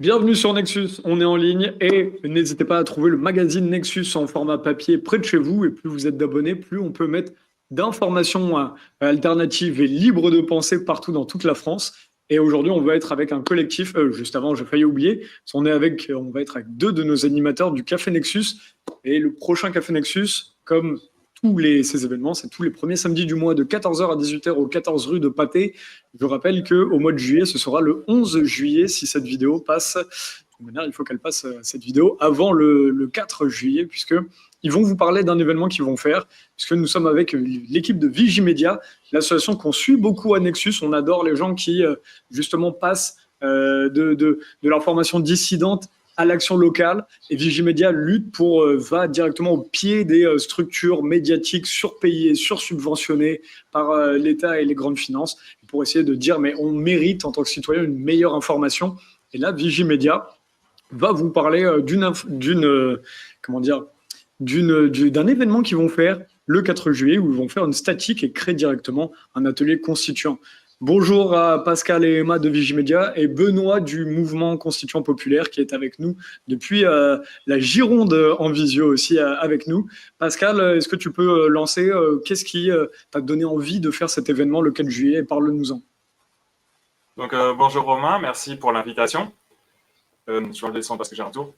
Bienvenue sur Nexus, on est en ligne et n'hésitez pas à trouver le magazine Nexus en format papier près de chez vous et plus vous êtes d'abonnés, plus on peut mettre d'informations alternatives et libres de pensée partout dans toute la France. Et aujourd'hui, on va être avec un collectif, juste avant, j'ai failli oublier, on va être avec deux de nos animateurs du Café Nexus. Et le prochain Café Nexus, comme ces événements, c'est tous les premiers samedis du mois de 14h à 18h au 14 rue de Pâté. Je rappelle qu'au mois de juillet, ce sera le 11 juillet si cette vidéo passe. De toute manière, il faut qu'elle passe cette vidéo avant le 4 juillet, puisque ils vont vous parler d'un événement qu'ils vont faire, puisque nous sommes avec l'équipe de Vigimedia, l'association qu'on suit beaucoup à Nexus. On adore les gens qui, justement, passent de l'information dissidente à l'action locale. Et Vigimedia lutte va directement au pied des structures médiatiques surpayées, sursubventionnées par l'État et les grandes finances, pour essayer de dire, mais on mérite en tant que citoyen une meilleure information. Et là, Vigimedia va vous parler d'un événement qu'ils vont faire le 4 juillet, où ils vont faire une statique et créer directement un atelier constituant. Bonjour à Pascal et Emma de Vigimedia et Benoît du mouvement constituant populaire qui est avec nous depuis la Gironde en visio aussi avec nous. Pascal, est-ce que tu peux lancer qu'est-ce qui t'a donné envie de faire cet événement le 4 juillet? Parle-nous-en. Donc, bonjour Romain, merci pour l'invitation. Je vais le descendre parce que j'ai un tour.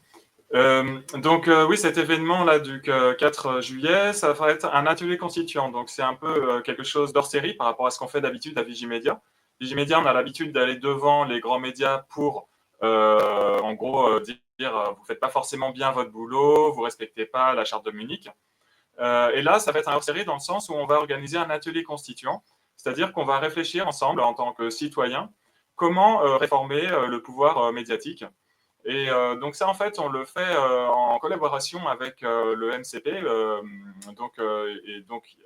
Oui, cet événement-là du 4 juillet, ça va être un atelier constituant. Donc, c'est un peu quelque chose d'hors série par rapport à ce qu'on fait d'habitude à Vigimedia. Vigimedia, on a l'habitude d'aller devant les grands médias pour, en gros, dire vous ne faites pas forcément bien votre boulot, vous ne respectez pas la charte de Munich. Et là, ça va être un hors série dans le sens où on va organiser un atelier constituant, c'est-à-dire qu'on va réfléchir ensemble en tant que citoyens comment réformer le pouvoir médiatique. Et donc ça, en fait, on le fait en collaboration avec le MCP. Donc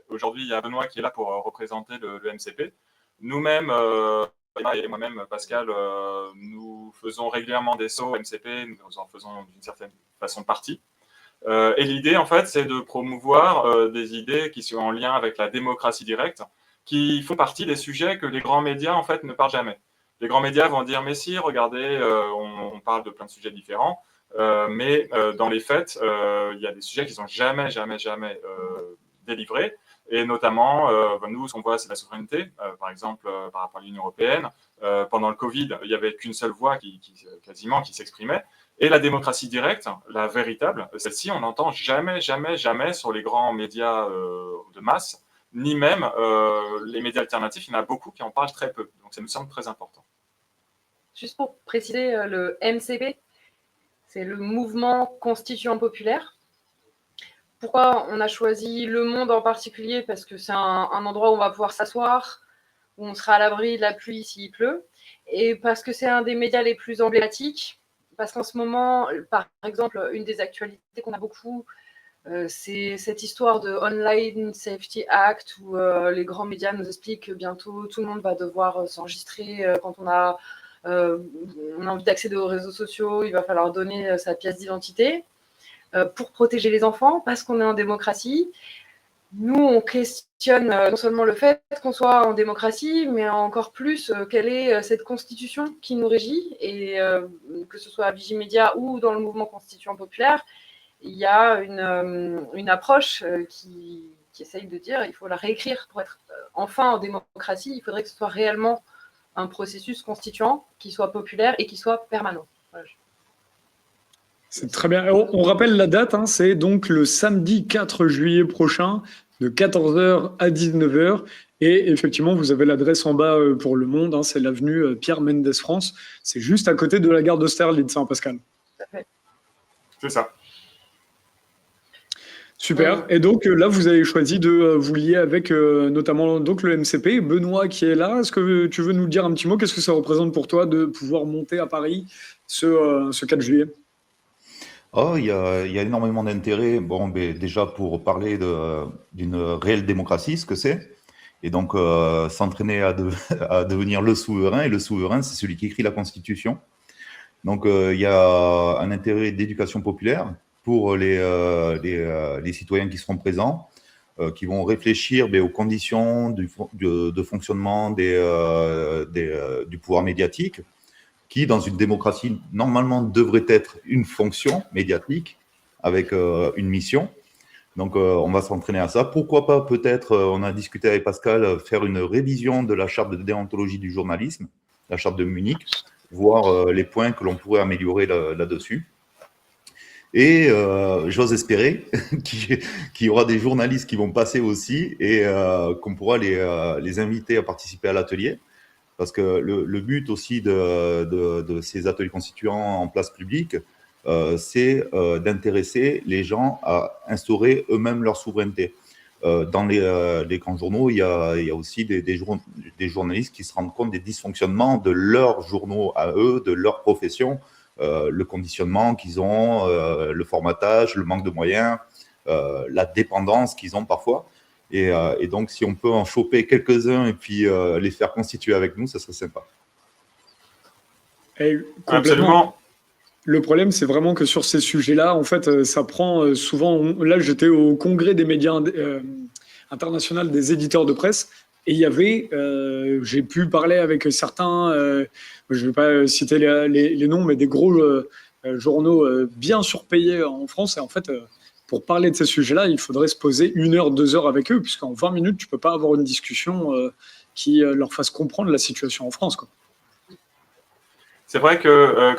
aujourd'hui, il y a Benoît qui est là pour représenter le MCP. Nous-mêmes, Emma et moi-même, Pascal, nous faisons régulièrement des sauts MCP, nous en faisons d'une certaine façon partie. Et l'idée, en fait, c'est de promouvoir des idées qui sont en lien avec la démocratie directe, qui font partie des sujets que les grands médias, en fait, ne parlent jamais. Les grands médias vont dire, mais si, regardez, on parle de plein de sujets différents, mais dans les faits, il y a des sujets qui sont jamais délivrés. Et notamment, nous, ce qu'on voit, c'est la souveraineté, par exemple, par rapport à l'Union européenne. Pendant le Covid, il n'y avait qu'une seule voix quasiment qui s'exprimait. Et la démocratie directe, la véritable, celle-ci, on n'entend jamais sur les grands médias de masse, ni même les médias alternatifs. Il y en a beaucoup qui en parlent très peu. Donc, ça me semble très important. Juste pour préciser, le MCP, c'est le mouvement constituant populaire. Pourquoi on a choisi Le Monde en particulier? Parce que c'est un endroit où on va pouvoir s'asseoir, où on sera à l'abri de la pluie s'il pleut, et parce que c'est un des médias les plus emblématiques. Parce qu'en ce moment, par exemple, une des actualités qu'on a beaucoup, c'est cette histoire de Online Safety Act où les grands médias nous expliquent que bientôt tout le monde va devoir s'enregistrer quand on a envie d'accéder aux réseaux sociaux, il va falloir donner sa pièce d'identité pour protéger les enfants, parce qu'on est en démocratie. Nous, on questionne non seulement le fait qu'on soit en démocratie, mais encore plus quelle est cette constitution qui nous régit, et que ce soit à Vigimedia ou dans le mouvement constituant populaire, il y a une approche qui essaye de dire il faut la réécrire pour être enfin en démocratie. Il faudrait que ce soit réellement un processus constituant qui soit populaire et qui soit permanent. Voilà. C'est très bien. On rappelle la date, hein, c'est donc le samedi 4 juillet prochain, de 14h à 19h. Et effectivement, vous avez l'adresse en bas pour Le Monde, hein, c'est l'avenue Pierre Mendès France. C'est juste à côté de la gare d'Austerlitz, hein, Pascal. C'est ça. Super. Et donc là, vous avez choisi de vous lier avec notamment donc le MCP. Benoît qui est là, est-ce que tu veux nous dire un petit mot? Qu'est-ce que ça représente pour toi de pouvoir monter à Paris ce 4 juillet? Oh, il y a énormément d'intérêt. Bon, ben, déjà pour parler d'une réelle démocratie, ce que c'est, et donc s'entraîner à devenir le souverain. Et le souverain, c'est celui qui écrit la Constitution. Donc il y a un intérêt d'éducation populaire pour les citoyens qui seront présents, qui vont réfléchir aux conditions de fonctionnement du pouvoir médiatique, qui, dans une démocratie, normalement devrait être une fonction médiatique avec une mission. Donc, on va s'entraîner à ça. Pourquoi pas, peut-être, on a discuté avec Pascal, faire une révision de la charte de déontologie du journalisme, la charte de Munich, voir les points que l'on pourrait améliorer là-dessus. Et j'ose espérer qu'il y aura des journalistes qui vont passer aussi et qu'on pourra les inviter à participer à l'atelier. Parce que le but aussi de ces ateliers constituants en place publique, c'est d'intéresser les gens à instaurer eux-mêmes leur souveraineté. Dans les grands journaux, il y a aussi des journalistes qui se rendent compte des dysfonctionnements de leurs journaux à eux, de leur profession, le conditionnement qu'ils ont, le formatage, le manque de moyens, la dépendance qu'ils ont parfois. Et donc, si on peut en choper quelques-uns et puis les faire constituer avec nous, ça serait sympa. Et Absolument. Le problème, c'est vraiment que sur ces sujets-là, en fait, ça prend souvent. Là, j'étais au congrès des médias international des éditeurs de presse. Et il y avait, j'ai pu parler avec certains, je ne vais pas citer les noms, mais des gros journaux bien surpayés en France. Et en fait, pour parler de ces sujets-là, il faudrait se poser 1 heure, 2 heures avec eux, puisqu'en 20 minutes, tu ne peux pas avoir une discussion qui leur fasse comprendre la situation en France, quoi. C'est vrai que,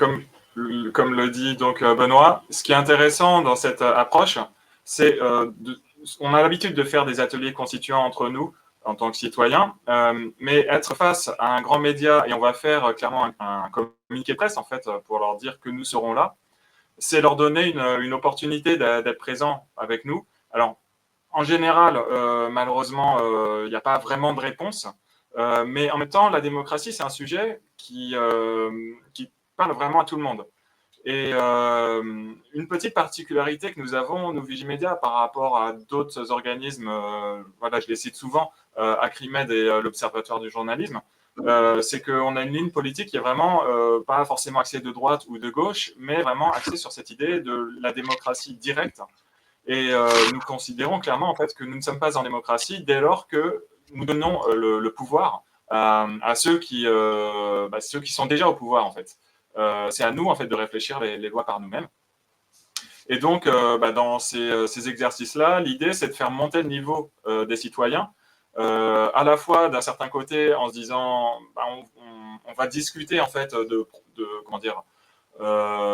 comme le dit donc Benoît, ce qui est intéressant dans cette approche, c'est on a l'habitude de faire des ateliers constituants entre nous en tant que citoyens, mais être face à un grand média et on va faire clairement un communiqué de presse en fait pour leur dire que nous serons là, c'est leur donner une opportunité d'être présents avec nous. Alors, en général, malheureusement, il n'y a pas vraiment de réponse, mais en même temps, la démocratie, c'est un sujet qui parle vraiment à tout le monde. Et une petite particularité que nous avons, nous, Vigimedia, par rapport à d'autres organismes, voilà, je les cite souvent, Acrimed et l'Observatoire du journalisme, c'est qu'on a une ligne politique qui est vraiment pas forcément axée de droite ou de gauche, mais vraiment axée sur cette idée de la démocratie directe. Et nous considérons clairement en fait, que nous ne sommes pas en démocratie dès lors que nous donnons le pouvoir à ceux qui sont déjà au pouvoir, en fait. C'est à nous en fait de réfléchir les lois par nous-mêmes. Et donc, dans ces exercices-là, l'idée c'est de faire monter le niveau des citoyens, à la fois d'un certain côté en se disant, on va discuter en fait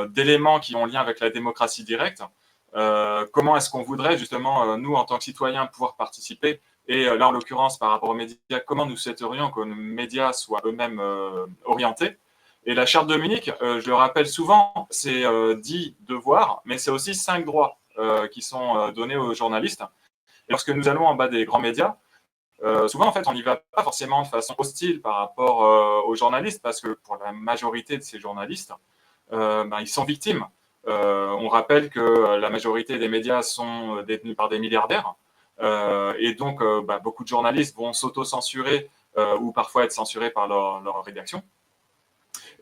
d'éléments qui ont lien avec la démocratie directe. Comment est-ce qu'on voudrait justement nous en tant que citoyens pouvoir participer? Et là en l'occurrence par rapport aux médias, comment nous souhaiterions que nos médias soient eux-mêmes orientés? Et la charte de Munich, je le rappelle souvent, c'est 10 devoirs, mais c'est aussi 5 droits qui sont donnés aux journalistes. Et lorsque nous allons en bas des grands médias, souvent, en fait, on n'y va pas forcément de façon hostile par rapport aux journalistes, parce que pour la majorité de ces journalistes, ils sont victimes. On rappelle que la majorité des médias sont détenus par des milliardaires, et donc beaucoup de journalistes vont s'auto-censurer ou parfois être censurés par leur rédaction.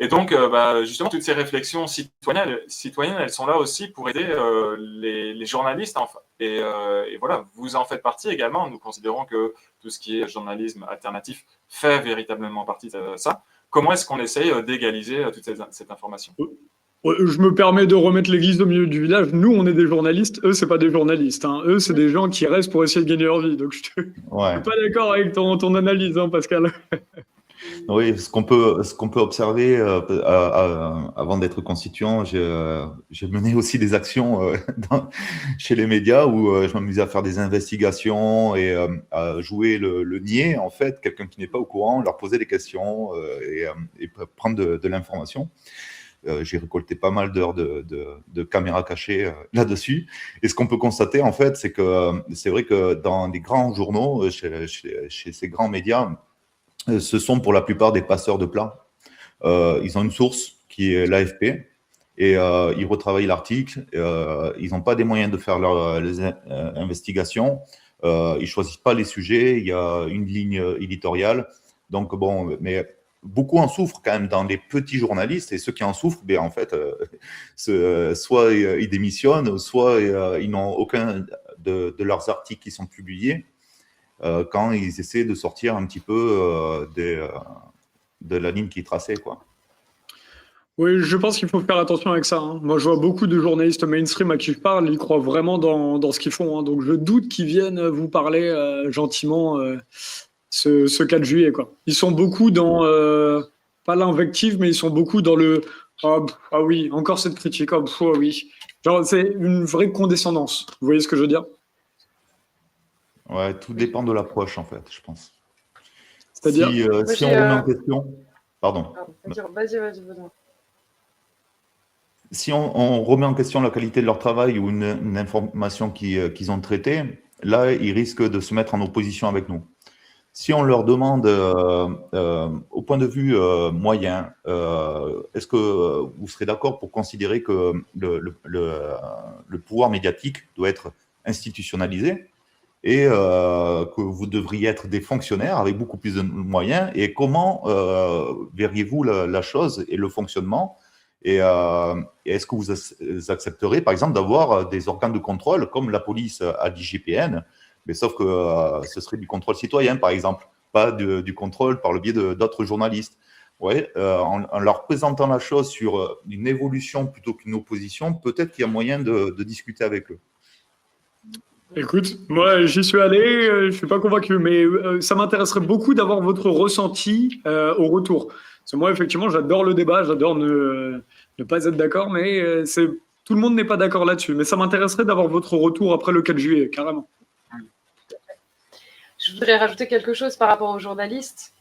Et donc, justement, toutes ces réflexions citoyennes, elles sont là aussi pour aider les journalistes. Et voilà, vous en faites partie également. Nous considérons que tout ce qui est journalisme alternatif fait véritablement partie de ça. Comment est-ce qu'on essaye d'égaliser toute cette information? Je me permets de remettre l'église au milieu du village. Nous, on est des journalistes. Eux, c'est pas des journalistes, hein. Eux, c'est des gens qui restent pour essayer de gagner leur vie. Donc, je suis pas d'accord avec ton analyse, hein, Pascal. Oui, ce qu'on peut observer avant d'être constituant, j'ai mené aussi des actions chez les médias où je m'amusais à faire des investigations et à jouer le niais, en fait, quelqu'un qui n'est pas au courant, leur poser des questions et prendre de l'information. J'ai récolté pas mal d'heures de caméras cachées là-dessus. Et ce qu'on peut constater, en fait, c'est que c'est vrai que dans les grands journaux, chez ces grands médias, ce sont pour la plupart des passeurs de plats. Ils ont une source qui est l'AFP et ils retravaillent l'article. Ils n'ont pas des moyens de faire les investigations. Ils ne choisissent pas les sujets. Il y a une ligne éditoriale. Donc, bon, mais beaucoup en souffrent quand même dans les petits journalistes. Et ceux qui en souffrent, en fait, soit ils démissionnent, soit ils n'ont aucun de leurs articles qui sont publiés. Quand ils essaient de sortir un petit peu de la ligne qui est tracée, quoi. Oui, je pense qu'il faut faire attention avec ça, hein. Moi, je vois beaucoup de journalistes mainstream à qui je parle, ils croient vraiment dans ce qu'ils font, hein. Donc, je doute qu'ils viennent vous parler gentiment ce 4 juillet, quoi. Ils sont beaucoup dans, pas l'invective, mais ils sont beaucoup dans le ah oui, encore cette critique, ah oui. Genre, c'est une vraie condescendance. Vous voyez ce que je veux dire? Ouais, tout dépend de l'approche, en fait, je pense. C'est-à-dire, Si on remet en question, pardon. Vas-y, Benoît. Si on remet en question la qualité de leur travail ou une information qu'ils ont traitée, là, ils risquent de se mettre en opposition avec nous. Si on leur demande, au point de vue moyen, est-ce que vous serez d'accord pour considérer que le pouvoir médiatique doit être institutionnalisé et que vous devriez être des fonctionnaires avec beaucoup plus de moyens? Et comment verriez-vous la chose et le fonctionnement? Et est-ce que vous accepterez, par exemple, d'avoir des organes de contrôle comme la police à l'IGPN, mais sauf que ce serait du contrôle citoyen, par exemple, pas du contrôle par le biais d'autres journalistes. Ouais, en leur présentant la chose sur une évolution plutôt qu'une opposition, peut-être qu'il y a moyen de discuter avec eux. écoute, moi, j'y suis allé, je suis pas convaincu, mais ça m'intéresserait beaucoup d'avoir votre ressenti au retour. Parce que moi, effectivement, j'adore le débat, j'adore ne pas être d'accord, mais tout le monde n'est pas d'accord là-dessus. Mais ça m'intéresserait d'avoir votre retour après le 4 juillet, carrément. Je voudrais rajouter quelque chose par rapport aux journalistes.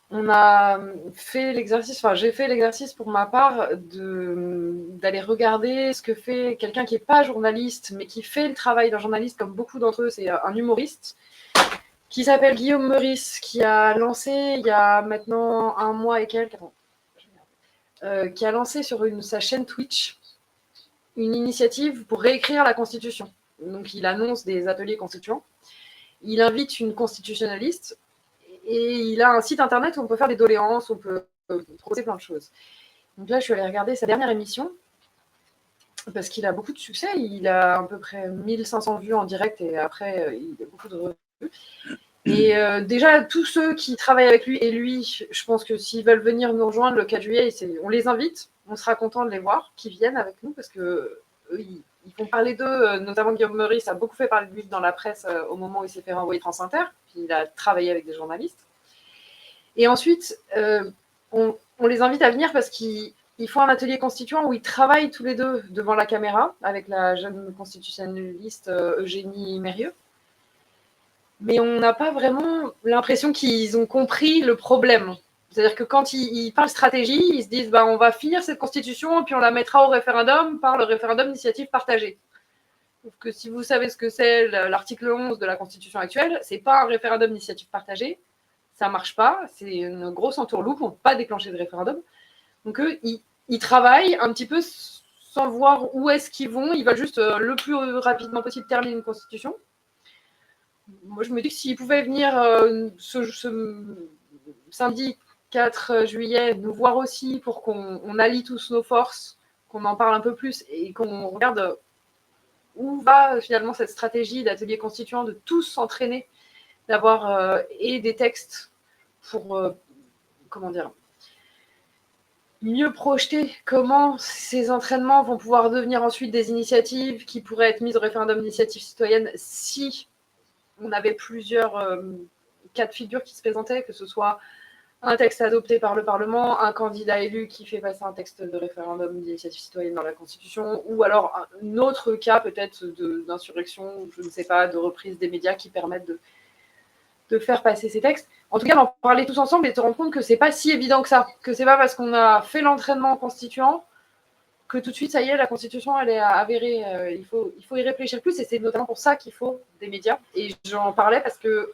On a fait l'exercice, enfin j'ai fait l'exercice pour ma part d'aller regarder ce que fait quelqu'un qui n'est pas journaliste, mais qui fait le travail d'un journaliste, comme beaucoup d'entre eux, c'est un humoriste, qui s'appelle Guillaume Meurice, qui a lancé il y a maintenant un mois et quelques, qui a lancé sur sa chaîne Twitch une initiative pour réécrire la Constitution. Donc il annonce des ateliers constituants, il invite une constitutionnaliste, et il a un site internet où on peut faire des doléances, on peut proposer plein de choses. Donc là, je suis allée regarder sa dernière émission, parce qu'il a beaucoup de succès. Il a à peu près 1500 vues en direct, et après, il a beaucoup de revues. Et déjà, tous ceux qui travaillent avec lui, et lui, je pense que s'ils veulent venir nous rejoindre le 4 juillet, on les invite, on sera content de les voir, qu'ils viennent avec nous, parce que ils font parler d'eux, notamment Guillaume Meurice a beaucoup fait parler de lui dans la presse au moment où il s'est fait renvoyer France Inter, puis il a travaillé avec des journalistes. Et ensuite, on les invite à venir parce qu'ils font un atelier constituant où ils travaillent tous les deux devant la caméra avec la jeune constitutionnaliste Eugénie Mérieux. Mais on n'a pas vraiment l'impression qu'ils ont compris le problème. C'est-à-dire que quand ils parlent stratégie, ils se disent on va finir cette constitution et puis on la mettra au référendum par le référendum d'initiative partagée. Sauf que si vous savez ce que c'est l'article 11 de la constitution actuelle, c'est pas un référendum d'initiative partagée, ça marche pas, c'est une grosse entourloupe, on ne peut pas déclencher de référendum. Donc eux, ils travaillent un petit peu sans voir où est-ce qu'ils vont, ils veulent juste le plus rapidement possible terminer une constitution. Moi, je me dis que s'ils pouvaient venir ce samedi 4 juillet, nous voir aussi pour qu'on allie tous nos forces, qu'on en parle un peu plus et qu'on regarde où va finalement cette stratégie d'atelier constituant, de tous s'entraîner, d'avoir et des textes pour, mieux projeter comment ces entraînements vont pouvoir devenir ensuite des initiatives qui pourraient être mises au référendum d'initiative citoyenne si on avait plusieurs cas de figure qui se présentaient, que ce soit un texte adopté par le Parlement, un candidat élu qui fait passer un texte de référendum d'initiative citoyenne dans la Constitution, ou alors un autre cas peut-être d'insurrection, je ne sais pas, de reprise des médias qui permettent de faire passer ces textes. En tout cas, d'en parler tous ensemble et de se rendre compte que c'est pas si évident que ça, que c'est pas parce qu'on a fait l'entraînement constituant que tout de suite, ça y est, la Constitution, elle est avérée. Il faut y réfléchir plus, et c'est notamment pour ça qu'il faut des médias. Et j'en parlais parce que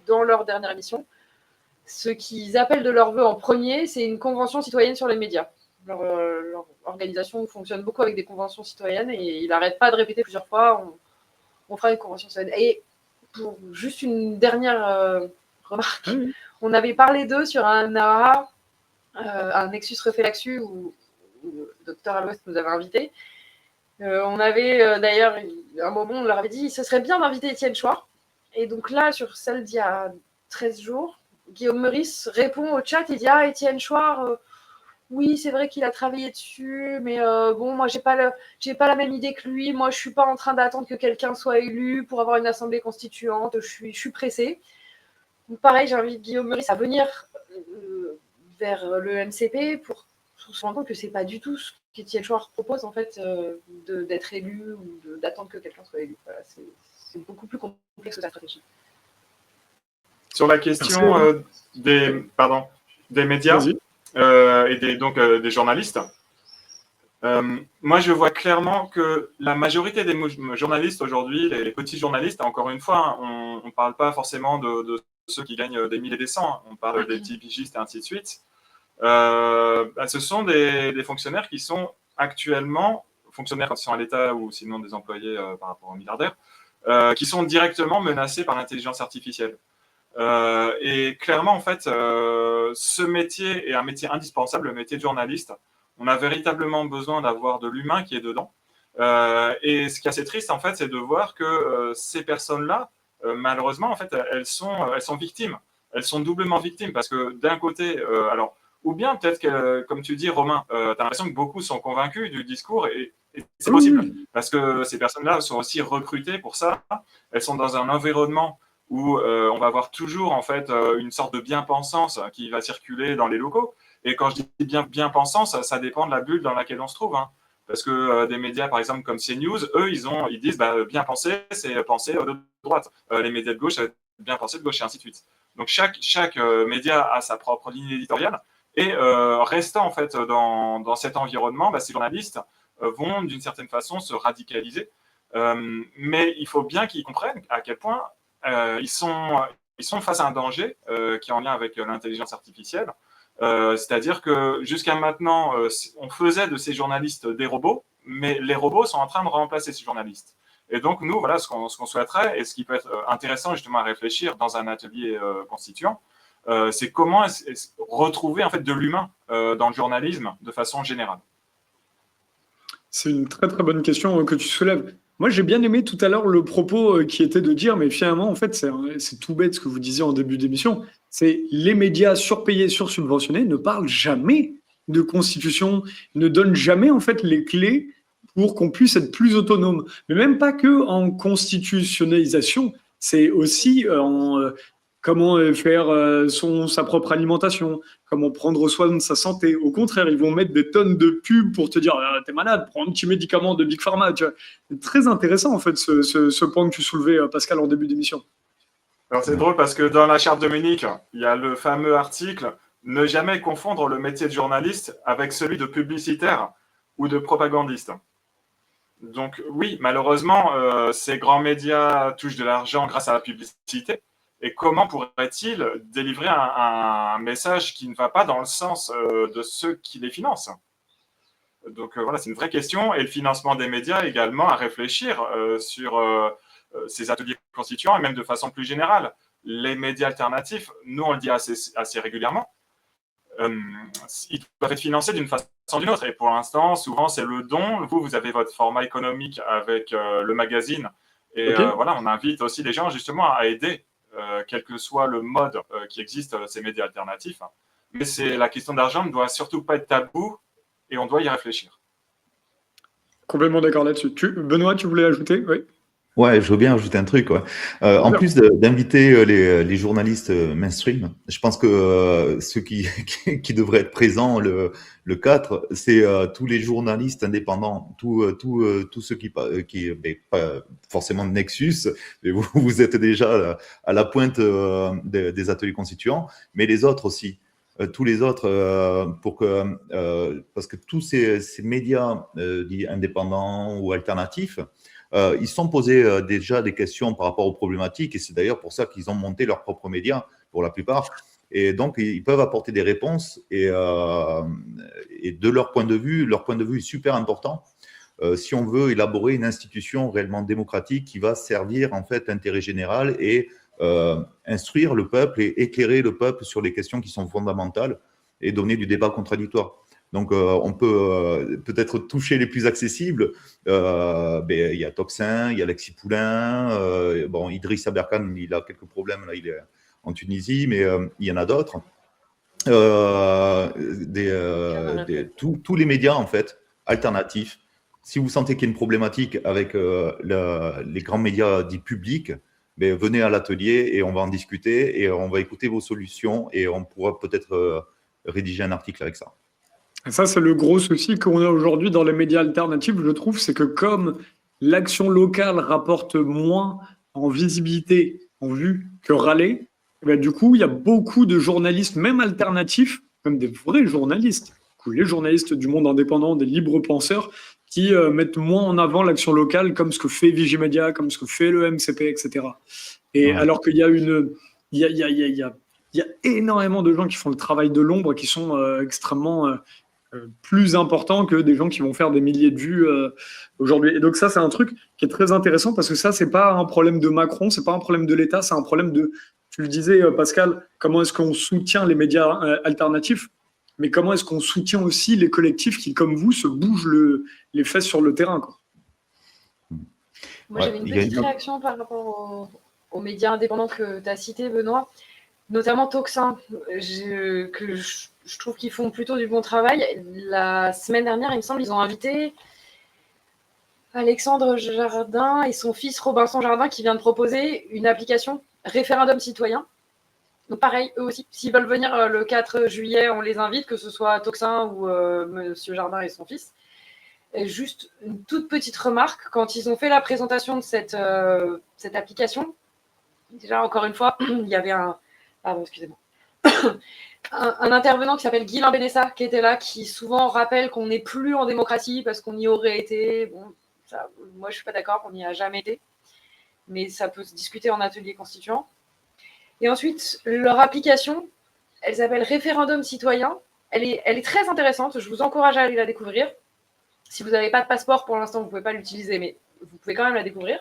dans leur dernière émission, ce qu'ils appellent de leur vœu en premier, c'est une convention citoyenne sur les médias. Leur organisation fonctionne beaucoup avec des conventions citoyennes, et ils n'arrêtent pas de répéter plusieurs fois, on fera une convention citoyenne. Et pour juste une dernière remarque, on avait parlé d'eux sur un ARA, un Nexus Refait où le docteur Alouest nous avait invités. On avait d'ailleurs, à un moment, on leur avait dit ce serait bien d'inviter Étienne Chouard. Et donc là, sur celle d'il y a 13 jours, Guillaume Meurice répond au chat et dit Étienne Chouard, oui, c'est vrai qu'il a travaillé dessus, mais bon, moi, j'ai pas la même idée que lui. Moi, je suis pas en train d'attendre que quelqu'un soit élu pour avoir une assemblée constituante. Je suis pressée. Donc, pareil, j'invite Guillaume Meurice à venir vers le MCP pour se rendre compte que c'est pas du tout ce qu'Étienne Chouard propose, en fait, d'être élu ou d'attendre que quelqu'un soit élu. Voilà, c'est beaucoup plus complexe que sa stratégie. Sur la question des médias et des journalistes, moi je vois clairement que la majorité des journalistes aujourd'hui, les petits journalistes, encore une fois, on ne parle pas forcément de ceux qui gagnent des milliers et des cents, on parle des petits pigistes et ainsi de suite. Ce sont des fonctionnaires qui sont actuellement, fonctionnaires quand ils sont à l'État ou sinon des employés par rapport aux milliardaires, qui sont directement menacés par l'intelligence artificielle. Et clairement, en fait, ce métier est un métier indispensable, le métier de journaliste. On a véritablement besoin d'avoir de l'humain qui est dedans. Et ce qui est assez triste, en fait, c'est de voir que ces personnes-là, malheureusement, en fait, elles sont victimes. Elles sont doublement victimes parce que d'un côté, alors, ou bien peut-être que, comme tu dis, Romain, tu as l'impression que beaucoup sont convaincus du discours et c'est possible parce que ces personnes-là sont aussi recrutées pour ça. Elles sont dans un environnement où on va avoir toujours en fait une sorte de bien-pensance qui va circuler dans les locaux. Et quand je dis bien-pensance, ça dépend de la bulle dans laquelle on se trouve. Hein. Parce que des médias, par exemple, comme CNews, eux, ils disent bien penser, c'est penser de droite. Les médias de gauche, c'est bien penser de gauche, et ainsi de suite. Donc chaque média a sa propre ligne éditoriale. Et restant en fait dans cet environnement, ces journalistes vont d'une certaine façon se radicaliser. Mais il faut bien qu'ils comprennent à quel point ils sont face à un danger qui est en lien avec l'intelligence artificielle. C'est-à-dire que jusqu'à maintenant, on faisait de ces journalistes des robots, mais les robots sont en train de remplacer ces journalistes. Et donc, nous, voilà ce qu'on souhaiterait, et ce qui peut être intéressant justement à réfléchir dans un atelier constituant, c'est comment retrouver en fait de l'humain dans le journalisme de façon générale. C'est une très très bonne question que tu soulèves. Moi, j'ai bien aimé tout à l'heure le propos qui était de dire, mais finalement, en fait, c'est tout bête ce que vous disiez en début d'émission, c'est les médias surpayés, sursubventionnés ne parlent jamais de constitution, ne donnent jamais en fait les clés pour qu'on puisse être plus autonome. Mais même pas que en constitutionnalisation, c'est aussi en comment faire sa propre alimentation, comment prendre soin de sa santé. Au contraire, ils vont mettre des tonnes de pubs pour te dire t'es malade, prends un petit médicament de Big Pharma. Tu vois. C'est très intéressant en fait ce point que tu soulevais, Pascal, en début d'émission. Alors c'est drôle parce que dans la charte de Munich, il y a le fameux article « Ne jamais confondre le métier de journaliste avec celui de publicitaire ou de propagandiste ». Donc oui, malheureusement, ces grands médias touchent de l'argent grâce à la publicité. Et comment pourrait-il délivrer un message qui ne va pas dans le sens de ceux qui les financent? Donc voilà, c'est une vraie question. Et le financement des médias également à réfléchir sur ces ateliers constituants et même de façon plus générale. Les médias alternatifs, nous on le dit assez régulièrement, ils doivent être financés d'une façon ou d'une autre. Et pour l'instant, souvent c'est le don. Vous avez votre format économique avec le magazine. Et voilà, on invite aussi les gens justement à aider quel que soit le mode qui existe, ces médias alternatifs. Mais la question d'argent ne doit surtout pas être tabou et on doit y réfléchir. Complètement d'accord là-dessus. Benoît, tu voulais ajouter? Oui. Ouais, je veux bien ajouter un truc. Ouais. En plus d'inviter les journalistes mainstream, je pense que ceux qui devraient être présents le 4, c'est tous les journalistes indépendants, tous ceux qui pas forcément de Nexus, mais vous êtes déjà à la pointe des ateliers constituants, mais les autres aussi. Tous les autres, parce que tous ces médias dits indépendants ou alternatifs, ils se sont posés déjà des questions par rapport aux problématiques, et c'est d'ailleurs pour ça qu'ils ont monté leurs propres médias, pour la plupart. Et donc, ils peuvent apporter des réponses, et de leur point de vue est super important si on veut élaborer une institution réellement démocratique qui va servir en fait l'intérêt général et instruire le peuple et éclairer le peuple sur les questions qui sont fondamentales et donner du débat contradictoire. Donc, on peut peut-être toucher les plus accessibles. Il y a Toxin, il y a Alexis Poulain. Idriss Aberkan, il a quelques problèmes. Là, il est en Tunisie, mais il y en a d'autres. tous les médias en fait alternatifs. Si vous sentez qu'il y a une problématique avec les grands médias dits publics, ben, venez à l'atelier et on va en discuter et on va écouter vos solutions et on pourra peut-être rédiger un article avec ça. Et ça, c'est le gros souci qu'on a aujourd'hui dans les médias alternatifs, je trouve, c'est que comme l'action locale rapporte moins en visibilité, en vue, que râler, eh ben, du coup, il y a beaucoup de journalistes, même alternatifs, même des vrais journalistes, du coup, les journalistes du monde indépendant, des libres penseurs, qui mettent moins en avant l'action locale, comme ce que fait Vigimedia, comme ce que fait le MCP, etc. Et Ouais. alors qu'il y a il y a énormément de gens qui font le travail de l'ombre, qui sont extrêmement plus importants que des gens qui vont faire des milliers de vues aujourd'hui. Et donc ça, c'est un truc qui est très intéressant parce que ça, c'est pas un problème de Macron, c'est pas un problème de l'État, c'est un problème de, tu le disais, Pascal, comment est-ce qu'on soutient les médias alternatifs, mais comment est-ce qu'on soutient aussi les collectifs qui, comme vous, se bougent les fesses sur le terrain, quoi. Moi, j'avais une petite réaction par rapport aux médias indépendants que tu as cités, Benoît, notamment Toxin, que je trouve qu'ils font plutôt du bon travail. La semaine dernière, il me semble, ils ont invité Alexandre Jardin et son fils Robinson Jardin qui vient de proposer une application référendum citoyen. Donc pareil, eux aussi, s'ils veulent venir le 4 juillet, on les invite, que ce soit Toxin ou Monsieur Jardin et son fils. Et juste une toute petite remarque, quand ils ont fait la présentation de cette application, déjà encore une fois, il y avait un intervenant qui s'appelle Guilain Benessa qui était là, qui souvent rappelle qu'on n'est plus en démocratie parce qu'on y aurait été. Bon, ça, moi je suis pas d'accord, on n'y a jamais été, mais ça peut se discuter en atelier constituant. Et ensuite, leur application, elle s'appelle Référendum citoyen. Elle est très intéressante, je vous encourage à aller la découvrir. Si vous n'avez pas de passeport pour l'instant, vous ne pouvez pas l'utiliser, mais vous pouvez quand même la découvrir.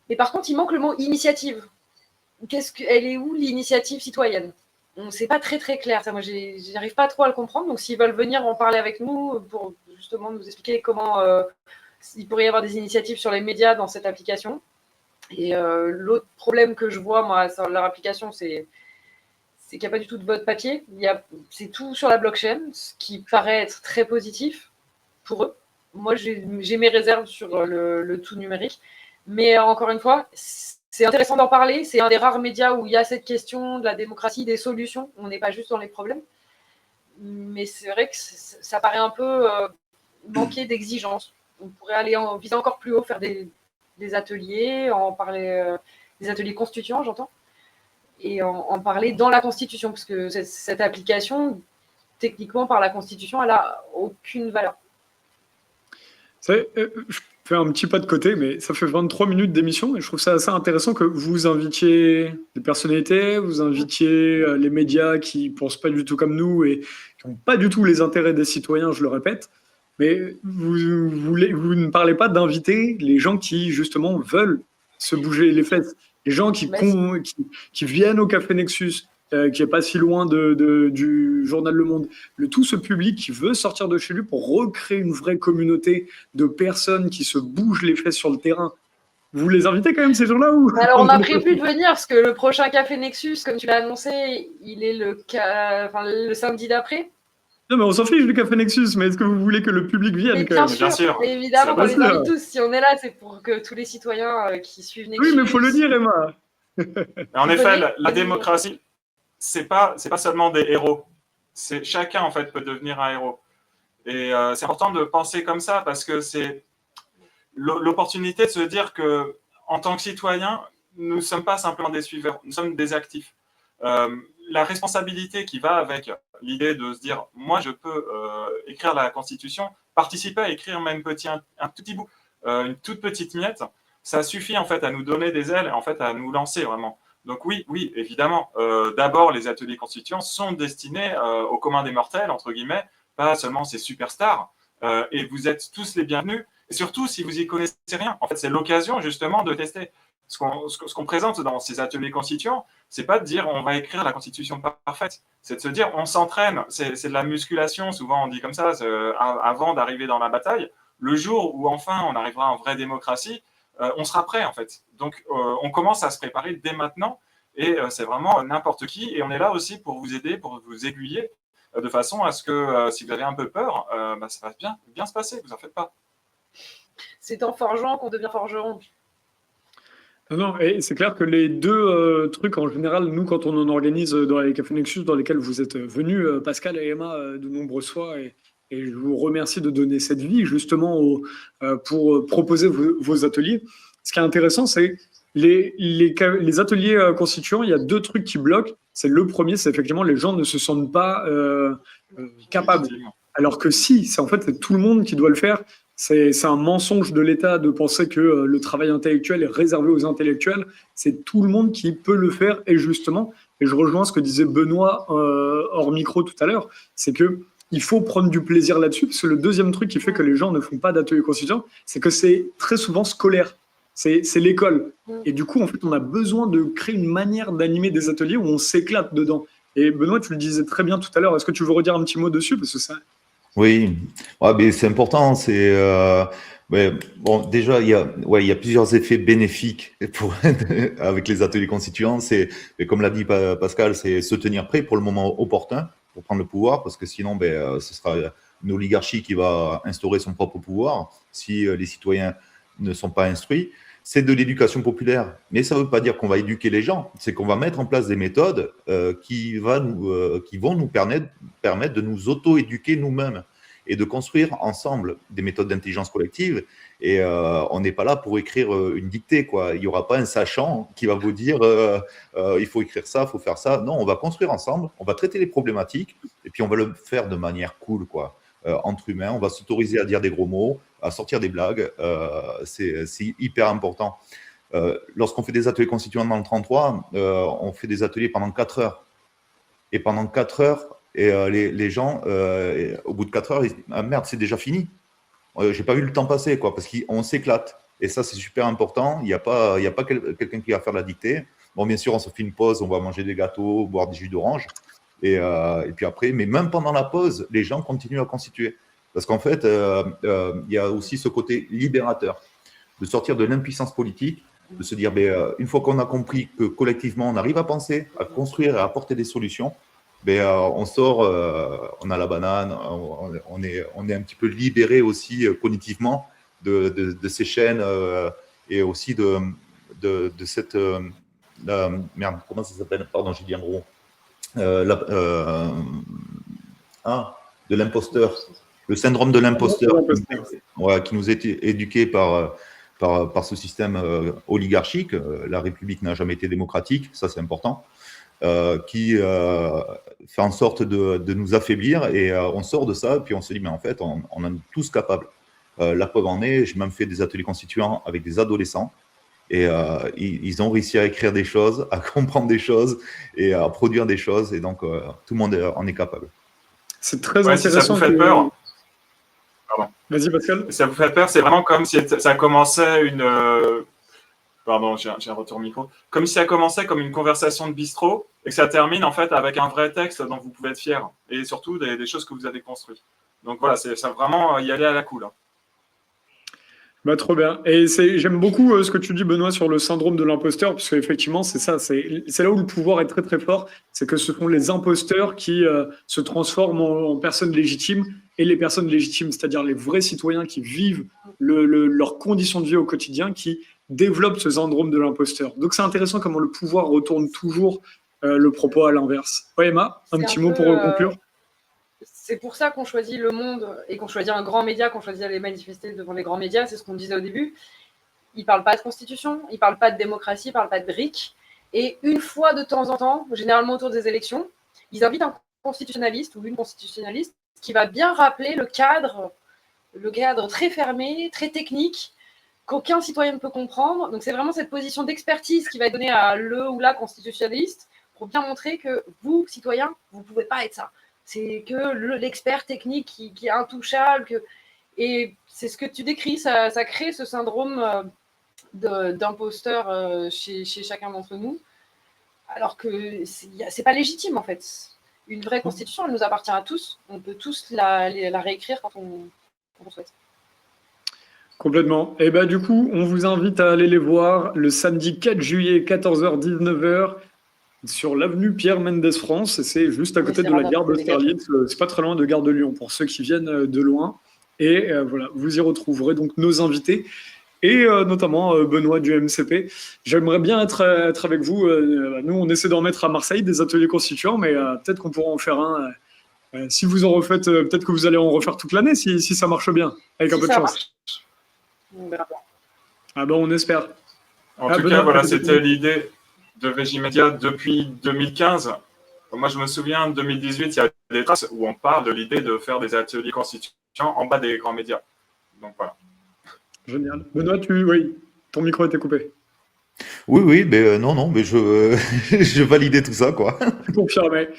Mais par contre, il manque le mot initiative. Elle est où l'initiative citoyenne? C'est pas très très clair. Ça, moi, j'arrive pas trop à le comprendre. Donc, s'ils veulent venir en parler avec nous pour justement nous expliquer comment il pourrait y avoir des initiatives sur les médias dans cette application. Et l'autre problème que je vois moi sur leur application, c'est qu'il n'y a pas du tout de vote papier. C'est tout sur la blockchain, ce qui paraît être très positif pour eux. Moi, j'ai mes réserves sur le tout numérique. Mais encore une fois, c'est intéressant d'en parler. C'est un des rares médias où il y a cette question de la démocratie, des solutions. On n'est pas juste dans les problèmes. Mais c'est vrai que ça paraît un peu manquer d'exigence. On pourrait aller viser encore plus haut, faire des ateliers, en parler, des ateliers constituants, j'entends, et en parler dans la Constitution, parce que cette application, techniquement, par la Constitution, elle n'a aucune valeur. Je fais un petit pas de côté, mais ça fait 23 minutes d'émission et je trouve ça assez intéressant que vous invitiez des personnalités, vous invitiez les médias qui ne pensent pas du tout comme nous et qui n'ont pas du tout les intérêts des citoyens, je le répète. Mais vous ne parlez pas d'inviter les gens qui, justement, veulent se bouger les fesses. Les gens qui viennent au Café Nexus, qui n'est pas si loin du journal Le Monde. Tout ce public qui veut sortir de chez lui pour recréer une vraie communauté de personnes qui se bougent les fesses sur le terrain. Vous les invitez quand même, ces gens-là ou... Alors, on a prévu de venir, parce que le prochain Café Nexus, comme tu l'as annoncé, il est le samedi d'après. Non, mais on s'en fiche du Café Nexus, mais est-ce que vous voulez que le public vienne bien sûr, évidemment, on les invite tous. Si on est là, c'est pour que tous les citoyens qui suivent Nexus... Oui, mais il faut le dire, Emma. En effet, la démocratie, c'est pas seulement des héros. Chacun, en fait, peut devenir un héros. Et c'est important de penser comme ça, parce que c'est l'opportunité de se dire que, en tant que citoyen, nous ne sommes pas simplement des suiveurs, nous sommes des actifs. La responsabilité qui va avec l'idée de se dire, moi, je peux écrire la Constitution, participer à écrire même un tout petit bout, une toute petite miette, ça suffit en fait à nous donner des ailes et en fait à nous lancer vraiment. Donc oui, évidemment, d'abord, les ateliers constituants sont destinés au commun des mortels, entre guillemets, pas seulement ces superstars, et vous êtes tous les bienvenus, et surtout si vous n'y connaissez rien. En fait, c'est l'occasion justement de tester. Ce qu'on présente dans ces ateliers constituants, c'est pas de dire on va écrire la Constitution parfaite, c'est de se dire on s'entraîne, c'est de la musculation, souvent on dit comme ça, avant d'arriver dans la bataille. Le jour où enfin on arrivera en vraie démocratie, on sera prêt en fait. Donc on commence à se préparer dès maintenant Et c'est vraiment n'importe qui. Et on est là aussi pour vous aider, pour vous aiguiller, de façon à ce que si vous avez un peu peur, ça va bien se passer, vous en faites pas. C'est en forgeant qu'on devient forgeron. Non, et c'est clair que les deux trucs, en général, nous, quand on en organise dans les Cafés Nexus dans lesquels vous êtes venus, Pascal et Emma, de nombreuses fois, et je vous remercie de donner cette vie justement pour proposer vos ateliers. Ce qui est intéressant, c'est les ateliers constituants, il y a deux trucs qui bloquent. C'est le premier, c'est effectivement les gens ne se sentent pas capables. Alors que si, c'est en fait c'est tout le monde qui doit le faire. C'est un mensonge de l'État de penser que le travail intellectuel est réservé aux intellectuels. C'est tout le monde qui peut le faire. Et justement, et je rejoins ce que disait Benoît hors micro tout à l'heure, c'est que il faut prendre du plaisir là-dessus. Parce que le deuxième truc qui fait que les gens ne font pas d'ateliers constituants, c'est que c'est très souvent scolaire. C'est l'école. Et du coup, en fait, on a besoin de créer une manière d'animer des ateliers où on s'éclate dedans. Et Benoît, tu le disais très bien tout à l'heure. Est-ce que tu veux redire un petit mot dessus? Parce que ça... Oui, ouais, mais c'est important. Bon, déjà, il y a plusieurs effets bénéfiques avec les ateliers constituants. Mais comme l'a dit Pascal, c'est se tenir prêt pour le moment opportun pour prendre le pouvoir, parce que sinon, ce sera une oligarchie qui va instaurer son propre pouvoir si les citoyens ne sont pas instruits. C'est de l'éducation populaire, mais ça ne veut pas dire qu'on va éduquer les gens. C'est qu'on va mettre en place des méthodes qui vont nous permettre de nous auto-éduquer nous-mêmes et de construire ensemble des méthodes d'intelligence collective. Et on n'est pas là pour écrire une dictée, quoi. Il n'y aura pas un sachant qui va vous dire il faut écrire ça, il faut faire ça. Non, on va construire ensemble, on va traiter les problématiques et puis on va le faire de manière cool, quoi. Entre humains, on va s'autoriser à dire des gros mots, à sortir des blagues. C'est hyper important. Lorsqu'on fait des ateliers constituants dans le 33, on fait des ateliers pendant 4 heures. Et pendant 4 heures, les gens, au bout de 4 heures, ils disent ah merde, c'est déjà fini. J'ai pas vu le temps passer, quoi, parce qu'on s'éclate. Et ça, c'est super important. Il n'y a pas quelqu'un qui va faire la dictée. Bon, bien sûr, on se fait une pause, on va manger des gâteaux, boire des jus d'orange. Et puis après, mais même pendant la pause, les gens continuent à constituer. Parce qu'en fait, il y a aussi ce côté libérateur, de sortir de l'impuissance politique, de se dire, une fois qu'on a compris que collectivement, on arrive à penser, à construire et à apporter des solutions, on sort, on a la banane, on est un petit peu libéré aussi cognitivement de ces chaînes et aussi de cette... merde, comment ça s'appelle? Pardon, j'ai dit un gros. De l'imposteur, le syndrome de l'imposteur qui nous est éduqué par ce système oligarchique. La République n'a jamais été démocratique, ça c'est important, qui fait en sorte de nous affaiblir et on sort de ça et puis on se dit mais en fait on en est tous capables. La preuve en est, j'ai même fait des ateliers constituants avec des adolescents. Et ils ont réussi à écrire des choses, à comprendre des choses et à produire des choses. Et donc, tout le monde en est capable. C'est très intéressant. Si ça vous fait peur. Vas-y, Pascal. Si ça vous fait peur, c'est vraiment comme si ça commençait Pardon, j'ai un retour micro. Comme si ça commençait comme une conversation de bistrot et que ça termine en fait avec un vrai texte dont vous pouvez être fier. Et surtout des choses que vous avez construites. Donc voilà, c'est vraiment y aller à la cool. Trop bien. Et j'aime beaucoup ce que tu dis, Benoît, sur le syndrome de l'imposteur, parce qu'effectivement, c'est ça. C'est là où le pouvoir est très, très fort. C'est que ce sont les imposteurs qui se transforment en personnes légitimes et les personnes légitimes, c'est-à-dire les vrais citoyens qui vivent leurs conditions de vie au quotidien, qui développent ce syndrome de l'imposteur. Donc, c'est intéressant comment le pouvoir retourne toujours le propos à l'inverse. Ouais, Emma, un petit mot pour conclure. C'est pour ça qu'on choisit Le Monde et qu'on choisit un grand média, qu'on choisit d'aller manifester devant les grands médias. C'est ce qu'on disait au début. Ils ne parlent pas de constitution, ils ne parlent pas de démocratie, ils ne parlent pas de briques. Et une fois de temps en temps, généralement autour des élections, ils invitent un constitutionnaliste ou une constitutionnaliste qui va bien rappeler le cadre très fermé, très technique, qu'aucun citoyen ne peut comprendre. Donc c'est vraiment cette position d'expertise qui va donner à le ou la constitutionnaliste pour bien montrer que vous, citoyens, vous ne pouvez pas être ça. C'est que l'expert technique qui est intouchable. Et c'est ce que tu décris, ça crée ce syndrome d'imposteur chez chacun d'entre nous, alors que c'est pas légitime en fait. Une vraie constitution, elle nous appartient à tous. On peut tous la réécrire quand on souhaite. Complètement. Et du coup, on vous invite à aller les voir le samedi 4 juillet, 14h-19h, sur l'avenue Pierre Mendès France, et c'est juste à Oui, côté c'est de la vraiment gare à côté des d'Austerlitz. C'est pas très loin de Gare de Lyon pour ceux qui viennent de loin. Et voilà, vous y retrouverez donc nos invités et notamment Benoît du MCP. J'aimerais bien être avec vous. Nous, on essaie d'en mettre à Marseille des ateliers constituants, mais peut-être qu'on pourra en faire un. Si vous en refaites, peut-être que vous allez en refaire toute l'année si ça marche bien, avec un Si peu de ça chance. marche. On verra bien. Ah ben, on espère. En Ah, tout Benoît, cas, voilà, peut-être c'était l'idée de Vigimedia depuis 2015. Moi, je me souviens, en 2018, il y a des traces où on parle de l'idée de faire des ateliers constituants en bas des grands médias. Donc voilà. Génial. Benoît, oui, ton micro était coupé. Oui, mais non, mais je, je validais tout ça, quoi. Confirmé.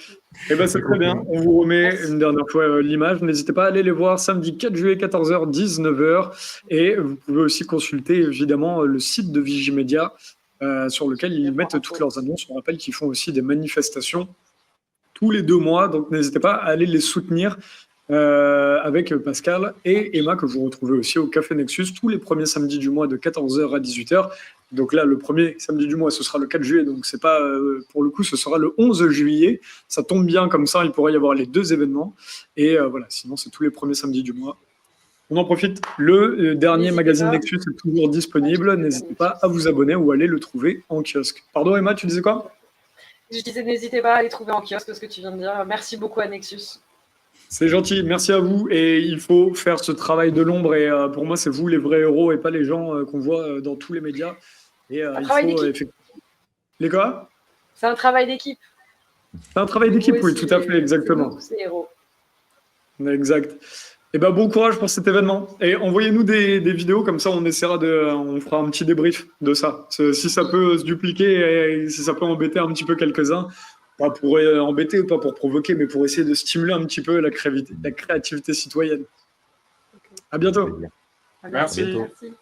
Eh ben, c'est très bien. On vous remet Merci. une dernière fois l'image. N'hésitez pas à aller les voir samedi 4 juillet, 14h, 19h. Et vous pouvez aussi consulter évidemment le site de Vigimedia sur lequel ils mettent toutes leurs annonces. On rappelle qu'ils font aussi des manifestations tous les 2 mois. Donc n'hésitez pas à aller les soutenir avec Pascal et Emma, que vous retrouvez aussi au Café Nexus tous les premiers samedis du mois de 14h à 18h. Donc là, le premier samedi du mois, ce sera le 4 juillet. Donc c'est pas, pour le coup, ce sera le 11 juillet. Ça tombe bien comme ça, il pourrait y avoir les 2 événements. Et voilà, sinon, c'est tous les premiers samedis du mois. On en profite. Le dernier magazine Nexus est toujours disponible. N'hésitez pas à vous abonner ou à aller le trouver en kiosque. Pardon, Emma, tu disais quoi? Je disais, n'hésitez pas à les trouver en kiosque, ce que tu viens de dire. Merci beaucoup à Nexus. C'est gentil, merci à vous. Et il faut faire ce travail de l'ombre. Et pour moi, c'est vous les vrais héros et pas les gens qu'on voit dans tous les médias. Et il faut effectivement. Les quoi? C'est un travail d'équipe. C'est un travail d'équipe, oui, tout à fait, exactement. Nous, c'est héros. Exact. Et ben bon courage pour cet événement. Et envoyez-nous des vidéos, comme ça on essaiera on fera un petit débrief de ça. Si ça peut se dupliquer et si ça peut embêter un petit peu quelques-uns, pas pour embêter ou pas pour provoquer, mais pour essayer de stimuler un petit peu la créativité citoyenne. À bientôt. Merci. À bientôt. Merci.